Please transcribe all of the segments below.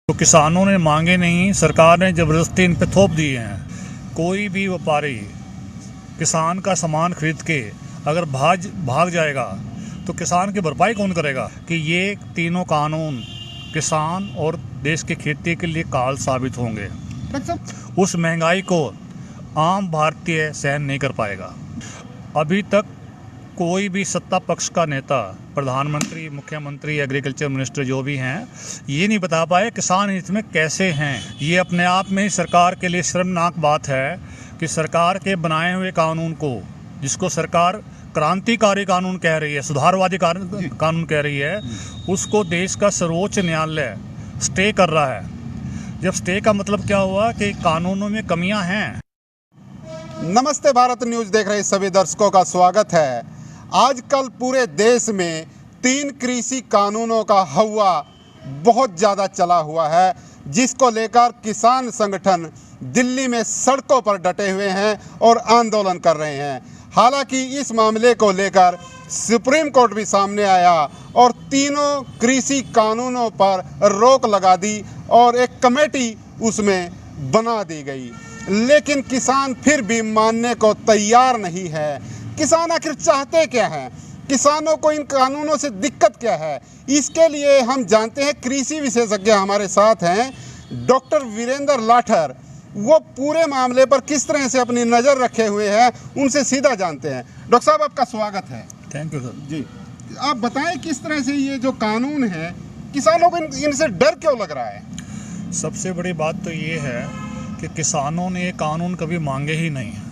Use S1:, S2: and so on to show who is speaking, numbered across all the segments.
S1: तो किसानों ने मांगे नहीं, सरकार ने ज़बरदस्ती इन पे थोप दिए हैं। कोई भी व्यापारी किसान का सामान खरीद के अगर भाग जाएगा तो किसान की भरपाई कौन करेगा? कि ये तीनों कानून किसान और देश की खेती के लिए काल साबित होंगे। उस महंगाई को आम भारतीय सहन नहीं कर पाएगा। अभी तक कोई भी सत्ता पक्ष का नेता, प्रधानमंत्री, मुख्यमंत्री, एग्रीकल्चर मिनिस्टर जो भी हैं, ये नहीं बता पाए किसान हित में कैसे हैं। ये अपने आप में ही सरकार के लिए शर्मनाक बात है कि सरकार के बनाए हुए कानून को, जिसको सरकार क्रांतिकारी कानून कह रही है, सुधारवादी कानून कह रही है, उसको देश का सर्वोच्च न्यायालय स्टे कर रहा है। जब स्टे का मतलब क्या हुआ कि कानूनों में कमियां हैं।
S2: नमस्ते भारत न्यूज़ देख रहे सभी दर्शकों का स्वागत है। आजकल पूरे देश में 3 कृषि कानूनों का हवा बहुत ज़्यादा चला हुआ है, जिसको लेकर किसान संगठन दिल्ली में सड़कों पर डटे हुए हैं और आंदोलन कर रहे हैं। हालांकि इस मामले को लेकर सुप्रीम कोर्ट भी सामने आया और तीनों कृषि कानूनों पर रोक लगा दी और एक कमेटी उसमें बना दी गई, लेकिन किसान फिर भी मानने को तैयार नहीं है। किसान आखिर चाहते क्या हैं? किसानों को इन कानूनों से दिक्कत क्या है? इसके लिए हम जानते हैं, कृषि विशेषज्ञ हमारे साथ हैं डॉक्टर वीरेंद्र लाठर। वो पूरे मामले पर किस तरह से अपनी नज़र रखे हुए हैं, उनसे सीधा जानते हैं। डॉक्टर साहब, आपका स्वागत है।
S1: थैंक यू सर
S2: जी, आप बताएं किस तरह से ये जो कानून है, किसानों को इनसे डर क्यों लग रहा है?
S1: सबसे बड़ी बात तो ये है कि किसानों ने ये कानून कभी मांगे ही नहीं।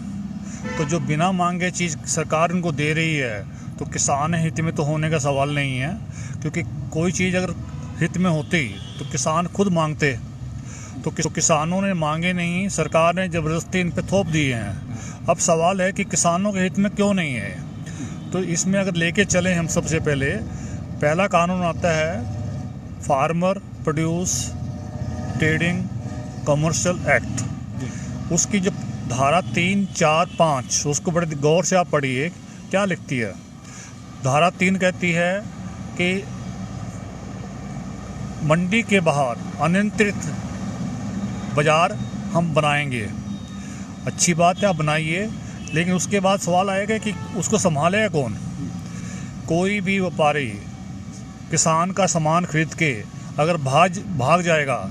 S1: तो जो बिना मांगे चीज़ सरकार इनको दे रही है, तो किसान हित में तो होने का सवाल नहीं है, क्योंकि कोई चीज़ अगर हित में होती तो किसान खुद मांगते। तो किसानों ने मांगे नहीं, सरकार ने ज़बरदस्ती इन पे थोप दिए हैं। अब सवाल है कि किसानों के हित में क्यों नहीं है। तो इसमें अगर लेके चले हम, सबसे पहला कानून आता है farmer produce trading commercial act. उसकी जो धारा 3, 4, 5, उसको बड़े गौर से आप पढ़िए क्या लिखती है। धारा 3 कहती है कि मंडी के बाहर अनियंत्रित बाजार हम बनाएंगे। अच्छी बात है, आप बनाइए, लेकिन उसके बाद सवाल आएगा कि उसको संभालेगा कौन? कोई भी व्यापारी किसान का सामान खरीद के अगर भाग जाएगा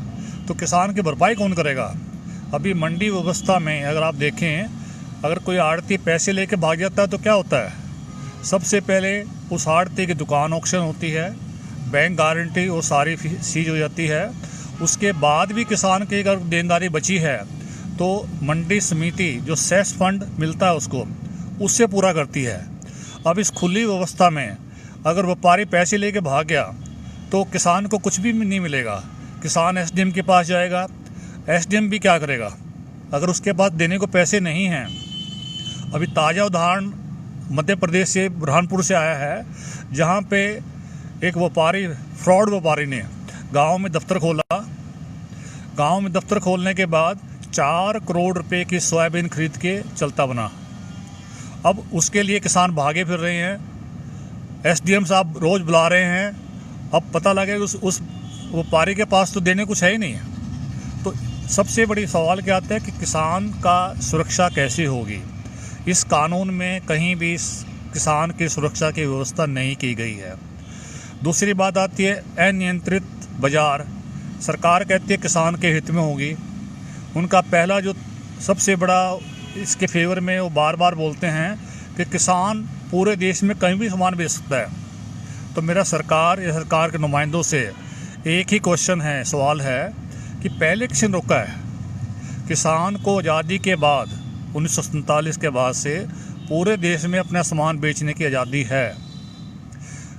S1: तो किसान की भरपाई कौन करेगा? अभी मंडी व्यवस्था में अगर आप देखें, अगर कोई आड़ती पैसे लेके भाग जाता है तो क्या होता है? सबसे पहले उस आड़ती की दुकान ऑक्शन होती है, बैंक गारंटी और सारी सीज हो जाती है। उसके बाद भी किसान की अगर देनदारी बची है तो मंडी समिति जो सेस फंड मिलता है उससे पूरा करती है। अब इस खुली व्यवस्था में अगर व्यापारी पैसे लेके भाग गया तो किसान को कुछ भी नहीं मिलेगा। किसान एसडीएम के पास जाएगा, एसडीएम भी क्या करेगा अगर उसके पास देने को पैसे नहीं हैं? अभी ताज़ा उदाहरण मध्य प्रदेश से, बुरहानपुर से आया है, जहाँ पे एक व्यापारी, फ्रॉड व्यापारी ने गांव में दफ्तर खोला। गांव में दफ्तर खोलने के बाद 4 करोड़ रुपए की सोयाबीन खरीद के चलता बना। अब उसके लिए किसान भागे फिर रहे हैं, एसडीएम साहब रोज़ बुला रहे हैं। अब पता लगे उस व्यापारी के पास तो देने कुछ है ही नहीं है। तो सबसे बड़ी सवाल क्या आता है कि किसान का सुरक्षा कैसे होगी? इस कानून में कहीं भी किसान की सुरक्षा की व्यवस्था नहीं की गई है। दूसरी बात आती है अनियंत्रित बाजार। सरकार कहती है किसान के हित में होगी। उनका पहला जो सबसे बड़ा इसके फेवर में वो बार बार बोलते हैं कि किसान पूरे देश में कहीं भी सामान बेच सकता है। तो मेरा सरकार या सरकार के नुमाइंदों से एक ही क्वेश्चन है, सवाल है कि पहले किसने रोका है? किसान को आज़ादी के बाद 1947 के बाद से पूरे देश में अपना सामान बेचने की आज़ादी है।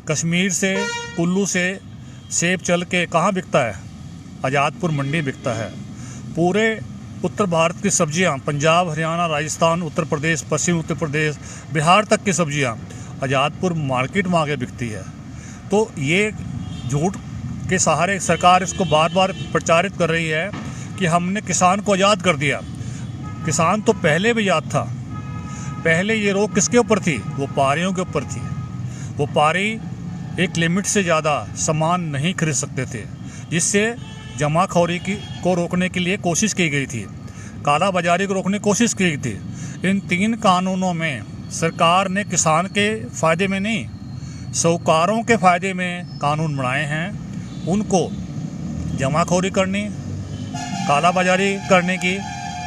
S1: कश्मीर से, कुल्लू से सेब चल के कहाँ बिकता है? आज़ादपुर मंडी बिकता है। पूरे उत्तर भारत की सब्जियां, पंजाब, हरियाणा, राजस्थान, उत्तर प्रदेश, पश्चिम उत्तर प्रदेश, बिहार तक की सब्जियां आज़ादपुर मार्केट में आगे बिकती है। तो ये झूठ के सहारे सरकार इसको बार बार प्रचारित कर रही है कि हमने किसान को आज़ाद कर दिया। किसान तो पहले भी आज़ाद था। पहले ये रोक किसके ऊपर थी? व्यापारियों के ऊपर थी। व्यापारी एक लिमिट से ज़्यादा सामान नहीं खरीद सकते थे, जिससे जमाखोरी को रोकने के लिए कोशिश की गई थी, काला बाजारी को रोकने की कोशिश की गई थी। इन 3 कानूनों में सरकार ने किसान के फ़ायदे में नहीं, साहूकारों के फ़ायदे में कानून बनाए हैं। उनको जमाखोरी करनी, काला बाजारी करने की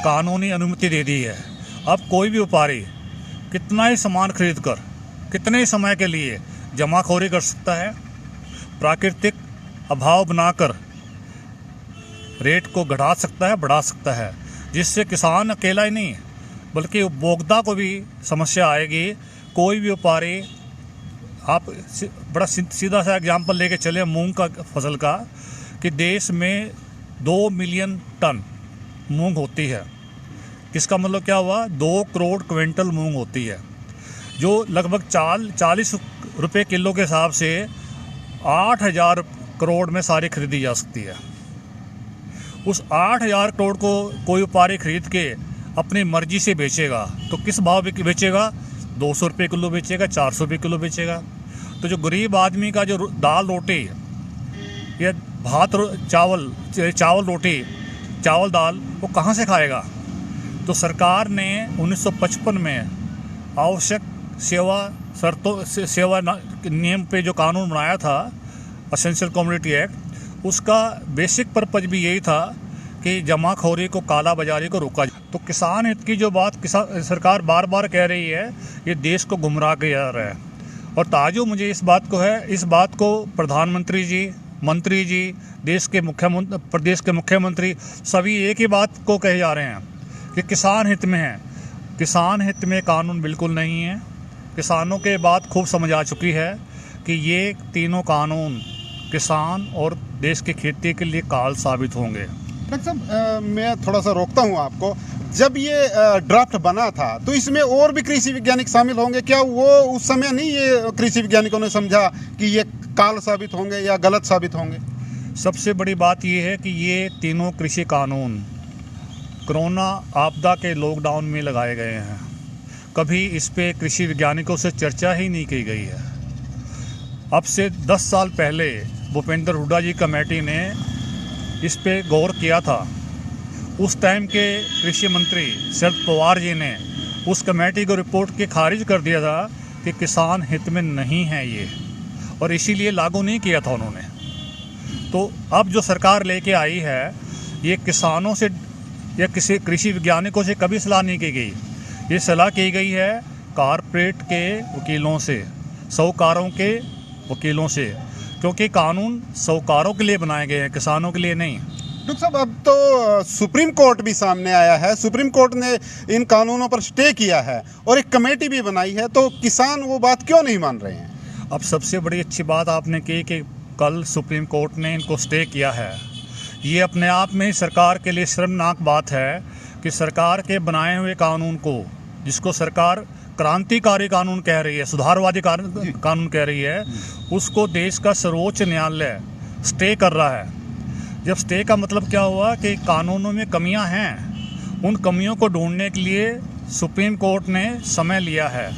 S1: कानूनी अनुमति दे दी है। अब कोई भी व्यापारी कितना ही सामान खरीद कर कितने ही समय के लिए जमाखोरी कर सकता है, प्राकृतिक अभाव बनाकर रेट को घटा सकता है, बढ़ा सकता है, जिससे किसान अकेला ही नहीं बल्कि उपभोक्ता को भी समस्या आएगी। कोई भी व्यापारी, आप बड़ा सीधा सा एग्जांपल लेके चले मूंग का फसल का, कि देश में 2 मिलियन टन मूंग होती है। इसका मतलब क्या हुआ, 2 करोड़ क्विंटल मूंग होती है, जो लगभग 40 रुपये किलो के हिसाब से 8,000 करोड़ में सारी खरीदी जा सकती है। उस 8,000 करोड़ को कोई व्यापारी खरीद के अपनी मर्जी से बेचेगा तो किस भाव बेचेगा, 200 रुपये किलो बेचेगा, 400 रुपये किलो बेचेगा। तो जो गरीब आदमी का जो दाल रोटी या भात चावल रोटी चावल दाल वो कहाँ से खाएगा। तो सरकार ने 1955 में आवश्यक सेवा नियम पे जो कानून बनाया था, एसेंशियल कमोडिटी एक्ट, उसका बेसिक पर्पज भी यही था कि जमाखोरी को, काला बाजारी को रोका जाए। तो किसान हित की जो बात सरकार बार बार कह रही है, ये देश को गुमराह किया जा रहा है। और ताजुब मुझे इस बात को है, इस बात को प्रधानमंत्री जी, मंत्री जी, प्रदेश के मुख्यमंत्री सभी एक ही बात को कहे जा रहे हैं कि किसान हित में है। किसान हित में कानून बिल्कुल नहीं है। किसानों के बात खूब समझ आ चुकी है कि ये तीनों कानून किसान और देश की खेती के लिए काल साबित होंगे।
S2: डॉक्टर साहब, मैं थोड़ा सा रोकता हूँ आपको। जब ये ड्राफ्ट बना था तो इसमें और भी कृषि वैज्ञानिक शामिल होंगे क्या? वो उस समय नहीं ये कृषि वैज्ञानिकों ने समझा कि ये काल साबित होंगे या गलत साबित होंगे?
S1: सबसे बड़ी बात ये है कि ये तीनों कृषि कानून कोरोना आपदा के लॉकडाउन में लगाए गए हैं। कभी इस पे कृषि वैज्ञानिकों से चर्चा ही नहीं की गई है। अब से 10 साल पहले भूपेंद्र हुड्डा जी कमेटी ने इस पे गौर किया था। उस टाइम के कृषि मंत्री शरद पवार जी ने उस कमेटी को रिपोर्ट के खारिज कर दिया था कि किसान हित में नहीं है ये, और इसीलिए लागू नहीं किया था उन्होंने। तो अब जो सरकार लेके आई है, ये किसानों से या किसी कृषि वैज्ञानिकों से कभी सलाह नहीं की गई। ये सलाह की गई है कारपोरेट के वकीलों से, साहूकारों के वकीलों से, क्योंकि कानून साहूकारों के लिए बनाए गए हैं, किसानों के लिए नहीं।
S2: डॉक्टर साहब, अब तो सुप्रीम कोर्ट भी सामने आया है। सुप्रीम कोर्ट ने इन कानूनों पर स्टे किया है और एक कमेटी भी बनाई है, तो किसान वो बात क्यों नहीं मान रहे हैं?
S1: अब सबसे बड़ी अच्छी बात आपने की कि कल सुप्रीम कोर्ट ने इनको स्टे किया है। ये अपने आप में सरकार के लिए शर्मनाक बात है कि सरकार के बनाए हुए कानून को, जिसको सरकार क्रांतिकारी कानून कह रही है, सुधारवादी कानून कह रही है, उसको देश का सर्वोच्च न्यायालय स्टे कर रहा है। जब स्टे का मतलब क्या हुआ कि कानूनों में कमियां हैं, उन कमियों को ढूंढने के लिए सुप्रीम कोर्ट ने समय लिया है,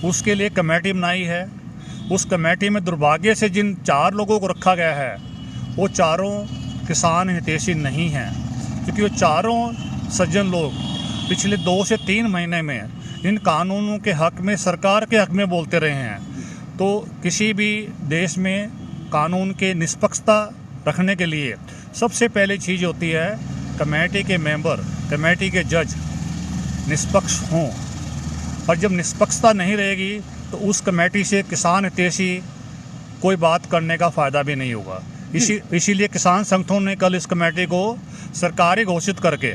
S1: उसके लिए कमेटी बनाई है। उस कमेटी में दुर्भाग्य से जिन 4 लोगों को रखा गया है, वो चारों किसान हितैषी नहीं हैं, क्योंकि वो चारों सज्जन लोग पिछले 2 से 3 महीने में इन कानूनों के हक में, सरकार के हक में बोलते रहे हैं। तो किसी भी देश में कानून के निष्पक्षता रखने के लिए सबसे पहली चीज़ होती है कमेटी के मेंबर, कमेटी के जज निष्पक्ष हों। और जब निष्पक्षता नहीं रहेगी तो उस कमेटी से किसान हितैषी कोई बात करने का फ़ायदा भी नहीं होगा। इसीलिए किसान संगठनों ने कल इस कमेटी को सरकारी घोषित करके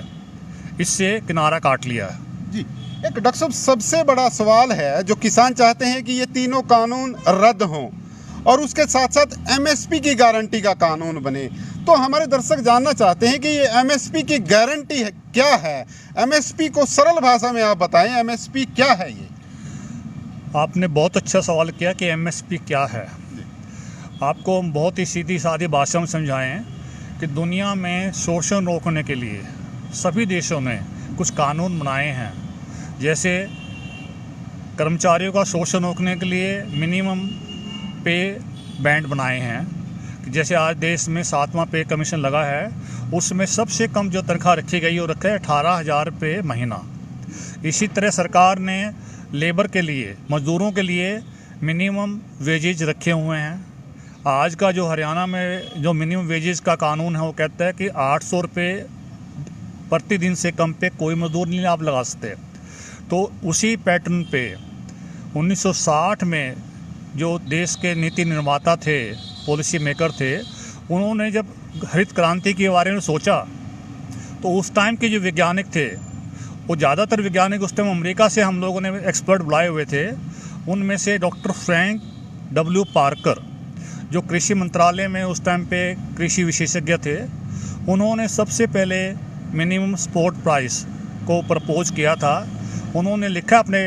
S1: इससे किनारा काट लिया है।
S2: जी, एक डॉक्टर साहब, सबसे बड़ा सवाल है जो किसान चाहते हैं कि ये तीनों कानून रद्द हों और उसके साथ साथ एमएसपी की गारंटी का कानून बने। तो हमारे दर्शक जानना चाहते हैं कि ये एमएसपी की गारंटी है क्या है? एमएसपी को सरल भाषा में आप बताएं, एमएसपी क्या है? ये
S1: आपने बहुत अच्छा सवाल किया कि एमएसपी क्या है। आपको हम बहुत ही सीधी सादी भाषा में समझाएं कि दुनिया में शोषण रोकने के लिए सभी देशों ने कुछ कानून बनाए हैं। जैसे कर्मचारियों का शोषण रोकने के लिए मिनिमम पे बैंड बनाए हैं, जैसे आज देश में 7वां पे कमीशन लगा है, उसमें सबसे कम जो तनख्वाह रखी गई वो रखा है 18,000 रुपये महीना। इसी तरह सरकार ने लेबर के लिए, मज़दूरों के लिए मिनिमम वेजेज रखे हुए हैं। आज का जो हरियाणा में जो मिनिमम वेजेस का कानून है वो कहता है कि 800 रुपये प्रतिदिन से कम पे कोई मजदूर नहीं आप लगा सकते। तो उसी पैटर्न पे 1960 में जो देश के नीति निर्माता थे, पॉलिसी मेकर थे, उन्होंने जब हरित क्रांति के बारे में सोचा तो उस टाइम के जो वैज्ञानिक थे, वो ज़्यादातर वैज्ञानिक उस टाइम अमेरिका से हम लोगों ने एक्सपर्ट बुलाए हुए थे। उनमें से डॉक्टर फ्रैंक डब्ल्यू पार्कर, जो कृषि मंत्रालय में उस टाइम पे कृषि विशेषज्ञ थे, उन्होंने सबसे पहले मिनिमम सपोर्ट प्राइस को प्रपोज किया था। उन्होंने लिखा अपने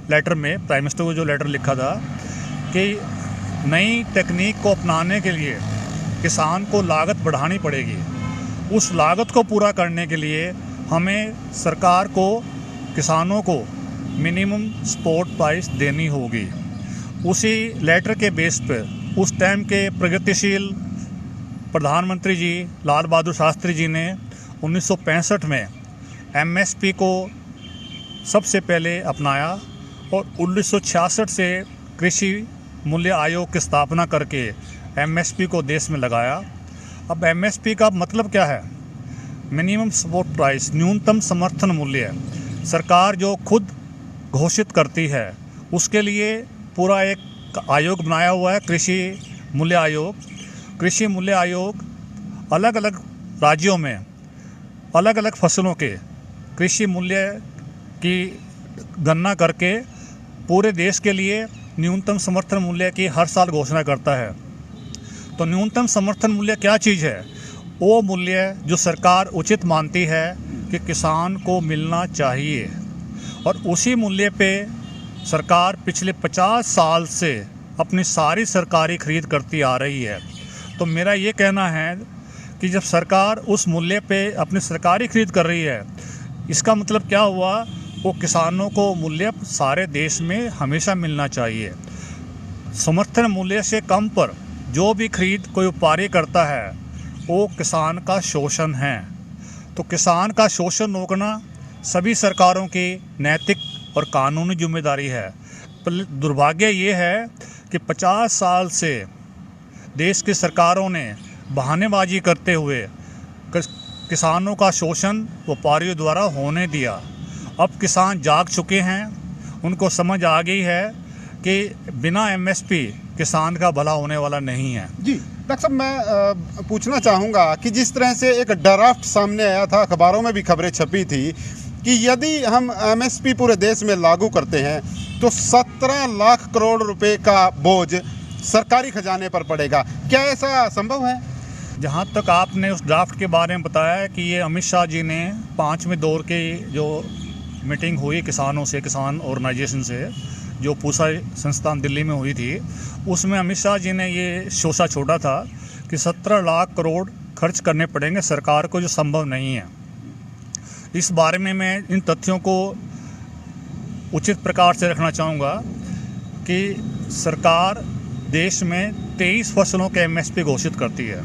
S1: लेटर में, प्राइम मिनिस्टर को जो लेटर लिखा था कि नई तकनीक को अपनाने के लिए किसान को लागत बढ़ानी पड़ेगी। उस लागत को पूरा करने के लिए हमें सरकार को किसानों को मिनिमम सपोर्ट प्राइस देनी होगी। उसी लेटर के बेस पर उस टाइम के प्रगतिशील प्रधानमंत्री जी लाल बहादुर शास्त्री जी ने 1965 में एमएसपी को सबसे पहले अपनाया और 1966 से कृषि मूल्य आयोग की स्थापना करके एमएसपी को देश में लगाया। अब एमएसपी का मतलब क्या है? मिनिमम सपोर्ट प्राइस, न्यूनतम समर्थन मूल्य। सरकार जो खुद घोषित करती है उसके लिए पूरा एक आयोग बनाया हुआ है, कृषि मूल्य आयोग। कृषि मूल्य आयोग अलग अलग राज्यों में अलग अलग फसलों के कृषि मूल्य की गणना करके पूरे देश के लिए न्यूनतम समर्थन मूल्य की हर साल घोषणा करता है। तो न्यूनतम समर्थन मूल्य क्या चीज़ है? वो मूल्य जो सरकार उचित मानती है कि किसान को मिलना चाहिए, और उसी मूल्य पे सरकार पिछले 50 साल से अपनी सारी सरकारी खरीद करती आ रही है। तो मेरा ये कहना है कि जब सरकार उस मूल्य पे अपनी सरकारी खरीद कर रही है, इसका मतलब क्या हुआ? वो किसानों को मूल्य सारे देश में हमेशा मिलना चाहिए। समर्थन मूल्य से कम पर जो भी खरीद कोई व्यापारी करता है वो किसान का शोषण है। तो किसान का शोषण रोकना सभी सरकारों की नैतिक और कानूनी जिम्मेदारी है। पर दुर्भाग्य ये है कि 50 साल से देश की सरकारों ने बहानेबाजी करते हुए किसानों का शोषण व्यापारियों द्वारा होने दिया। अब किसान जाग चुके हैं, उनको समझ आ गई है कि बिना एमएसपी किसान का भला होने वाला नहीं है।
S2: जी डॉक्टर साहब, मैं पूछना चाहूँगा कि जिस तरह से एक ड्राफ्ट सामने आया था, अखबारों में भी खबरें छपी थी कि यदि हम एमएसपी पूरे देश में लागू करते हैं तो 17 लाख करोड़ रुपए का बोझ सरकारी खजाने पर पड़ेगा। क्या ऐसा संभव है?
S1: जहाँ तक आपने उस ड्राफ्ट के बारे में बताया कि ये अमित शाह जी ने 5वें दौर की जो मीटिंग हुई किसानों से, किसान ऑर्गेनाइजेशन से, जो पूसा संस्थान दिल्ली में हुई थी, उसमें अमित शाह जी ने ये शोषा छोड़ा था कि 17 लाख करोड़ खर्च करने पड़ेंगे सरकार को, जो संभव नहीं है। इस बारे में मैं इन तथ्यों को उचित प्रकार से रखना चाहूँगा कि सरकार देश में 23 फसलों के एमएसपी घोषित करती है।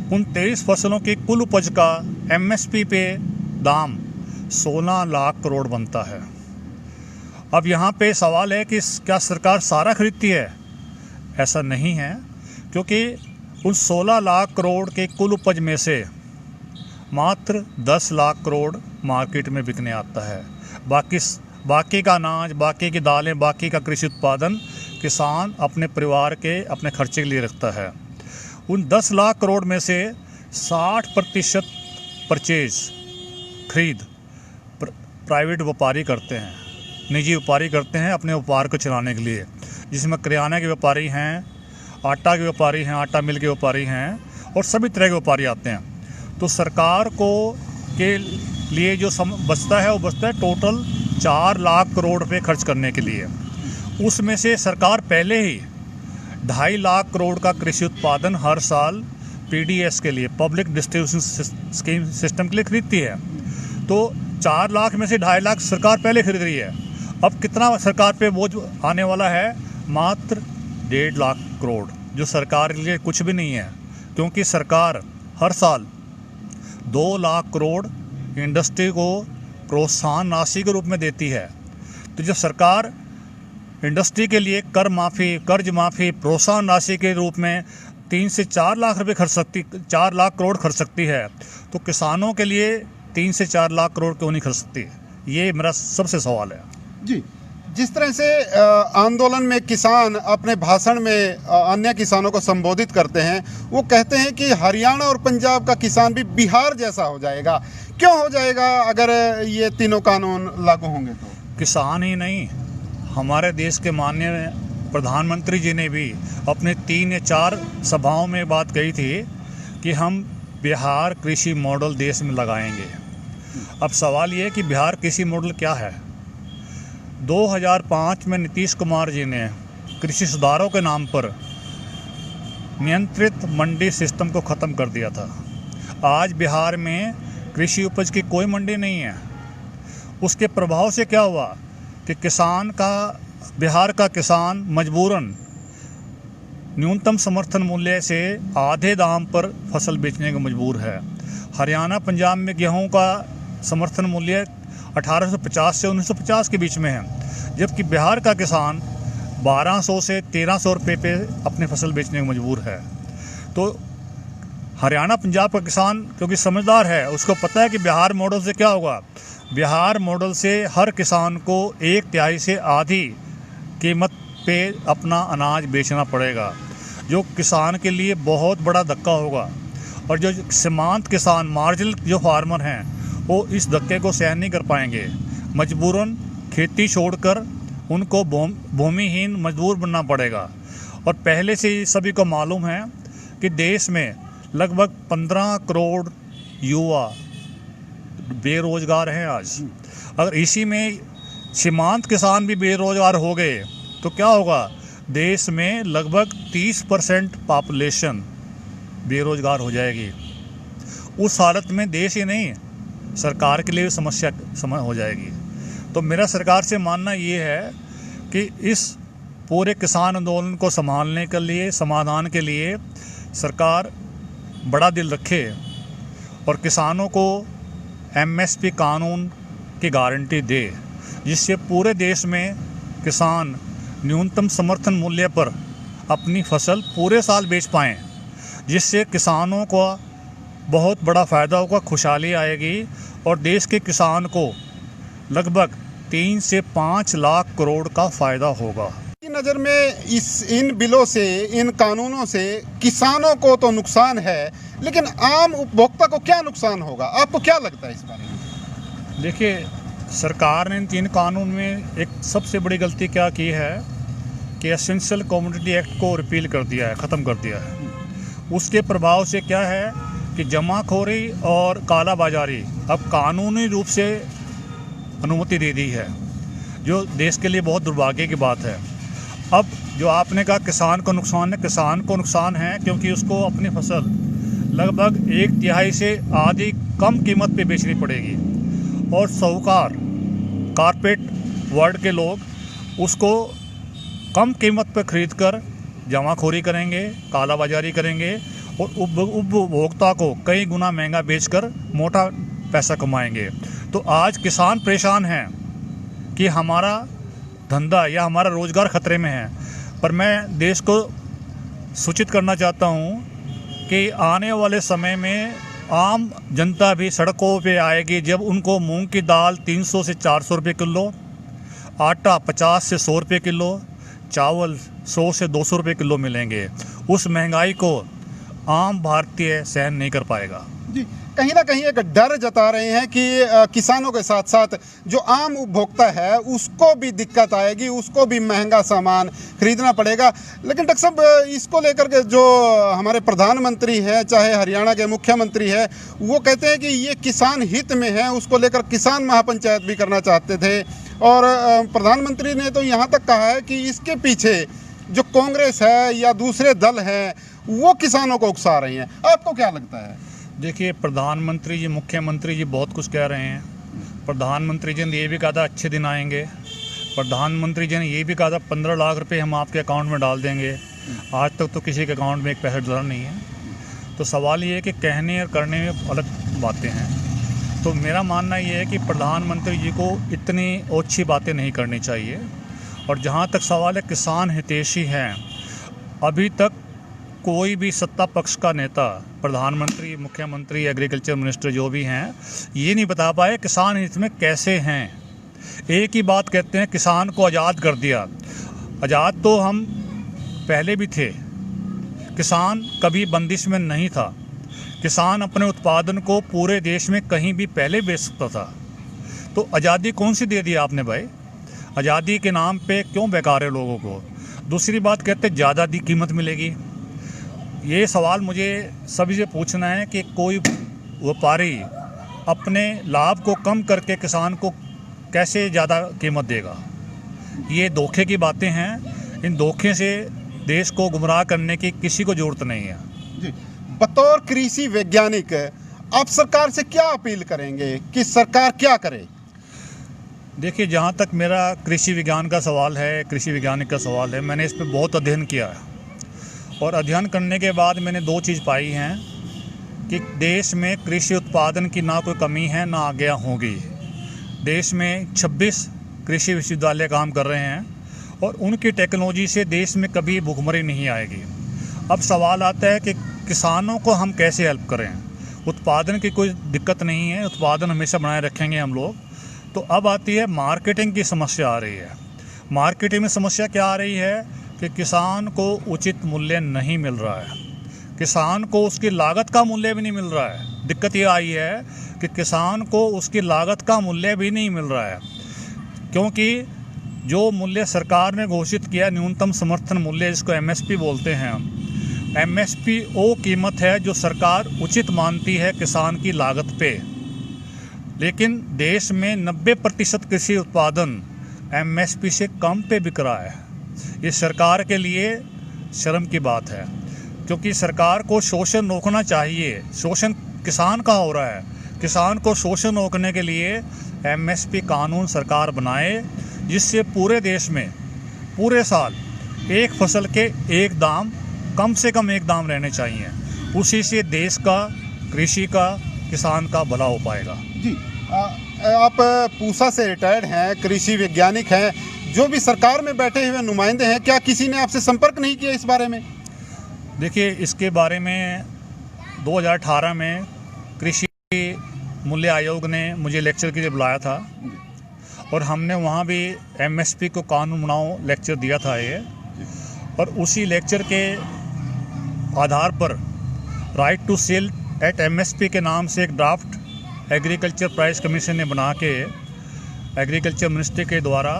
S1: उन 23 फसलों की कुल उपज का एमएसपी पे दाम 16 लाख करोड़ बनता है। अब यहाँ पे सवाल है कि क्या सरकार सारा खरीदती है? ऐसा नहीं है, क्योंकि उन 16 लाख करोड़ के कुल उपज में से मात्र 10 लाख करोड़ मार्केट में बिकने आता है। बाकी का अनाज, बाकी की दालें, बाकी का कृषि उत्पादन किसान अपने परिवार के अपने खर्चे के लिए रखता है। उन 10 लाख करोड़ में से 60% परचेज, खरीद प्राइवेट व्यापारी करते हैं, निजी व्यापारी करते हैं अपने व्यापार को चलाने के लिए, जिसमें किराना के व्यापारी हैं, आटा के व्यापारी हैं, आटा मिल के व्यापारी हैं, और सभी तरह के व्यापारी आते हैं। तो सरकार को के लिए जो बचता है वो बचता है टोटल 4 लाख करोड़ रुपए खर्च करने के लिए। उसमें से सरकार पहले ही 2.5 लाख करोड़ का कृषि उत्पादन हर साल पीडीएस के लिए, पब्लिक डिस्ट्रीब्यूशन स्कीम सिस्टम के लिए खरीदती है। तो 4 लाख में से 2.5 लाख सरकार पहले खरीद रही है। अब कितना सरकार पे बोझ आने वाला है? मात्र 1.5 लाख करोड़। जो सरकार के लिए कुछ भी नहीं है, क्योंकि सरकार हर साल 2 लाख करोड़ इंडस्ट्री को प्रोत्साहन राशि के रूप में देती है। तो जब सरकार इंडस्ट्री के लिए कर्ज माफ़ी प्रोत्साहन राशि के रूप में 3 से 4 लाख रुपए 4 लाख करोड़ खर्च सकती है, तो किसानों के लिए 3 से 4 लाख करोड़ क्यों नहीं खर्च सकती? ये मेरा सबसे सवाल है
S2: जी। जिस तरह से आंदोलन में किसान अपने भाषण में अन्य किसानों को संबोधित करते हैं, वो कहते हैं कि हरियाणा और पंजाब का किसान भी बिहार जैसा हो जाएगा। क्यों हो जाएगा अगर ये तीनों कानून लागू होंगे तो?
S1: किसान ही नहीं, हमारे देश के माननीय प्रधानमंत्री जी ने भी अपने 3 या 4 सभाओं में बात कही थी कि हम बिहार कृषि मॉडल देश में लगाएंगे। अब सवाल ये है कि बिहार कृषि मॉडल क्या है? 2005 में नीतीश कुमार जी ने कृषि सुधारों के नाम पर नियंत्रित मंडी सिस्टम को ख़त्म कर दिया था। आज बिहार में कृषि उपज की कोई मंडी नहीं है। उसके प्रभाव से क्या हुआ कि बिहार का किसान मजबूरन न्यूनतम समर्थन मूल्य से आधे दाम पर फसल बेचने को मजबूर है। हरियाणा पंजाब में गेहूं का समर्थन मूल्य 1850 से 1950 के बीच में है, जबकि बिहार का किसान 1200 से 1300 रुपये पे अपनी फसल बेचने को मजबूर है। तो हरियाणा पंजाब का किसान क्योंकि समझदार है, उसको पता है कि बिहार मॉडल से क्या होगा। बिहार मॉडल से हर किसान को 1/3 से आधी कीमत पे अपना अनाज बेचना पड़ेगा, जो किसान के लिए बहुत बड़ा धक्का होगा। और जो सीमांत किसान मार्जिनल जो फार्मर हैं, वो इस धक्के को सहन नहीं कर पाएंगे। मजबूरन खेती छोड़कर उनको भूमिहीन मजदूर बनना पड़ेगा। और पहले से ही सभी को मालूम है कि देश में लगभग 15 करोड़ युवा बेरोजगार हैं आज। अगर इसी में सीमांत किसान भी बेरोजगार हो गए तो क्या होगा? देश में लगभग 30% पॉपुलेशन बेरोजगार हो जाएगी। उस हालत में देश ही नहीं, सरकार के लिए भी समस्या हो जाएगी। तो मेरा सरकार से मानना ये है कि इस पूरे किसान आंदोलन को संभालने के लिए, समाधान के लिए सरकार बड़ा दिल रखे और किसानों को MSP कानून की गारंटी दे, जिससे पूरे देश में किसान न्यूनतम समर्थन मूल्य पर अपनी फसल पूरे साल बेच पाएँ, जिससे किसानों को बहुत बड़ा फ़ायदा होगा, खुशहाली आएगी और देश के किसान को लगभग 3 से 5 लाख करोड़ का फ़ायदा होगा।
S2: की नज़र में इन बिलों से, इन कानूनों से किसानों को तो नुकसान है, लेकिन आम उपभोक्ता को क्या नुकसान होगा? आपको क्या लगता है इस बारे में?
S1: देखिए, सरकार ने इन 3 कानून में एक सबसे बड़ी गलती क्या की है कि एसेंशियल कमोडिटी एक्ट को रिपील कर दिया है, ख़त्म कर दिया है। उसके प्रभाव से क्या है कि जमाखोरी और कालाबाजारी अब कानूनी रूप से अनुमति दे दी है, जो देश के लिए बहुत दुर्भाग्य की बात है। अब जो आपने कहा किसान को नुकसान है, किसान को नुकसान है क्योंकि उसको अपनी फसल लगभग 1/3 से आधी कम कीमत पे बेचनी पड़ेगी और साहूकार, कारपोरेट वर्ल्ड के लोग उसको कम कीमत पर खरीदकर जमाखोरी करेंगे, कालाबाजारी करेंगे और उपभोक्ता को कई गुना महंगा बेचकर मोटा पैसा कमाएंगे। तो आज किसान परेशान हैं कि हमारा धंधा या हमारा रोज़गार ख़तरे में है। पर मैं देश को सूचित करना चाहता हूँ कि आने वाले समय में आम जनता भी सड़कों पे आएगी जब उनको मूंग की दाल 300 से 400 रुपये किलो, आटा 50 से 100 रुपये किलो, चावल 100 से 200 रुपये किलो मिलेंगे। उस महंगाई को आम भारतीय सहन नहीं कर पाएगा।
S2: जी, कहीं ना कहीं एक डर जता रहे हैं कि किसानों के साथ साथ जो आम उपभोक्ता है उसको भी दिक्कत आएगी, उसको भी महंगा सामान खरीदना पड़ेगा। लेकिन डॉक्टर साहब, इसको लेकर के जो हमारे प्रधानमंत्री है, चाहे हरियाणा के मुख्यमंत्री है, वो कहते हैं कि ये किसान हित में है, उसको लेकर किसान महापंचायत भी करना चाहते थे। और प्रधानमंत्री ने तो यहाँ तक कहा है कि इसके पीछे जो कांग्रेस है या दूसरे दल हैं वो किसानों को उकसा रही हैं। आपको क्या लगता है?
S1: देखिए, प्रधानमंत्री जी, मुख्यमंत्री जी बहुत कुछ कह रहे हैं। प्रधानमंत्री जी ने ये भी कहा था अच्छे दिन आएंगे। प्रधानमंत्री जी ने ये भी कहा था 15 लाख रुपए हम आपके अकाउंट में डाल देंगे। आज तक तो किसी के अकाउंट में एक पैसा डला नहीं है। तो सवाल ये है कि कहने और करने में अलग बातें हैं। तो मेरा मानना ये है कि प्रधानमंत्री जी को इतनी ओछी बातें नहीं करनी चाहिए। और जहाँ तक सवाल है किसान हितैषी हैं, अभी तक कोई भी सत्ता पक्ष का नेता, प्रधानमंत्री, मुख्यमंत्री, एग्रीकल्चर मिनिस्टर जो भी हैं, ये नहीं बता पाए किसान हित में कैसे हैं। एक ही बात कहते हैं, किसान को आज़ाद कर दिया। आज़ाद तो हम पहले भी थे, किसान कभी बंदिश में नहीं था। किसान अपने उत्पादन को पूरे देश में कहीं भी पहले बेच सकता था। तो आज़ादी कौन सी दे दी आपने भाई? आज़ादी के नाम पे क्यों बेकार है लोगों को? दूसरी बात कहते हैं ज़्यादा दी कीमत मिलेगी। ये सवाल मुझे सभी से पूछना है कि कोई व्यापारी अपने लाभ को कम करके किसान को कैसे ज़्यादा कीमत देगा? ये धोखे की बातें हैं। इन धोखे से देश को गुमराह करने की किसी को ज़रूरत नहीं है।
S2: जी, बतौर कृषि वैज्ञानिक आप सरकार से क्या अपील करेंगे कि सरकार क्या करे?
S1: देखिए, जहाँ तक मेरा कृषि विज्ञान का सवाल है, कृषि वैज्ञानिक का सवाल है, मैंने इस पर बहुत अध्ययन किया है। और अध्ययन करने के बाद मैंने दो चीज़ पाई हैं कि देश में कृषि उत्पादन की ना कोई कमी है ना आगे होगी। देश में 26 कृषि विश्वविद्यालय काम कर रहे हैं और उनकी टेक्नोलॉजी से देश में कभी भुखमरी नहीं आएगी। अब सवाल आता है कि किसानों को हम कैसे हेल्प करें। उत्पादन की कोई दिक्कत नहीं है, उत्पादन हमेशा बनाए रखेंगे हम लोग। तो अब आती है मार्केटिंग की समस्या आ रही है। मार्केटिंग में समस्या क्या आ रही है कि किसान को उचित मूल्य नहीं मिल रहा है, किसान को उसकी लागत का मूल्य भी नहीं मिल रहा है। दिक्कत ये आई है कि किसान को उसकी लागत का मूल्य भी नहीं मिल रहा है, क्योंकि जो मूल्य सरकार ने घोषित किया, न्यूनतम समर्थन मूल्य जिसको एमएसपी बोलते हैं हम, एमएसपी वो कीमत है जो सरकार उचित मानती है किसान की लागत पे। लेकिन देश में 90% कृषि उत्पादन एमएसपी से कम पे बिक रहा है। ये सरकार के लिए शर्म की बात है, क्योंकि सरकार को शोषण रोकना चाहिए। शोषण किसान का हो रहा है, किसान को शोषण रोकने के लिए एमएसपी कानून सरकार बनाए, जिससे पूरे देश में पूरे साल एक फसल के एक दाम, कम से कम एक दाम रहने चाहिए। उसी से देश का, कृषि का, किसान का भला हो पाएगा।
S2: जी, आप पूसा से रिटायर्ड हैं, कृषि वैज्ञानिक हैं, जो भी सरकार में बैठे हुए नुमाइंदे हैं, क्या किसी ने आपसे संपर्क नहीं किया इस बारे में?
S1: देखिए, इसके बारे में 2018 में कृषि मूल्य आयोग ने मुझे लेक्चर के लिए बुलाया था और हमने वहाँ भी एमएसपी को कानून बनाओ लेक्चर दिया था ये। और उसी लेक्चर के आधार पर right to sell at MSP के नाम से एक ड्राफ्ट एग्रीकल्चर प्राइस कमीशन ने बना के एग्रीकल्चर मिनिस्ट्री के द्वारा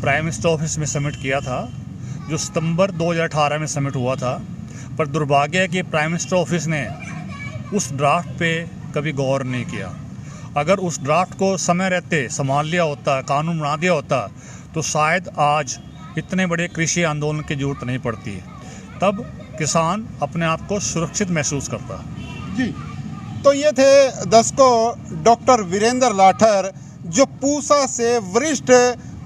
S1: प्राइम मिनिस्टर ऑफिस में सबमिट किया था, जो सितंबर 2018 में सबमिट हुआ था। पर दुर्भाग्य है कि प्राइम मिनिस्टर ऑफिस ने उस ड्राफ्ट पे कभी गौर नहीं किया। अगर उस ड्राफ्ट को समय रहते संभाल लिया होता, कानून बना दिया होता, तो शायद आज इतने बड़े कृषि आंदोलन की जरूरत नहीं पड़ती। तब किसान अपने आप को सुरक्षित महसूस करता।
S2: जी, तो ये थे दर्शकों डॉक्टर वीरेंद्र लाठर, जो पूसा से वरिष्ठ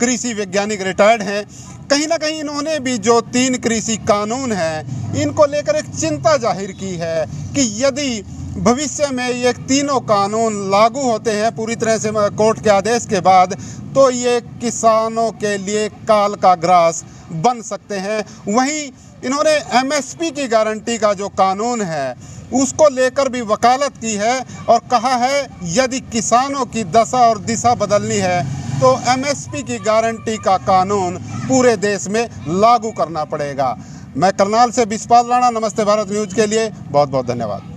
S2: कृषि वैज्ञानिक रिटायर्ड हैं। कहीं ना कहीं इन्होंने भी जो 3 कृषि कानून हैं, इनको लेकर एक चिंता जाहिर की है कि यदि भविष्य में ये तीनों कानून लागू होते हैं पूरी तरह से कोर्ट के आदेश के बाद, तो ये किसानों के लिए काल का ग्रास बन सकते हैं। वहीं इन्होंने एमएसपी की गारंटी का जो कानून है उसको लेकर भी वकालत की है और कहा है यदि किसानों की दशा और दिशा बदलनी है तो एमएसपी की गारंटी का कानून पूरे देश में लागू करना पड़ेगा। मैं करनाल से बिस्पाल राणा, नमस्ते भारत न्यूज़ के लिए बहुत बहुत धन्यवाद।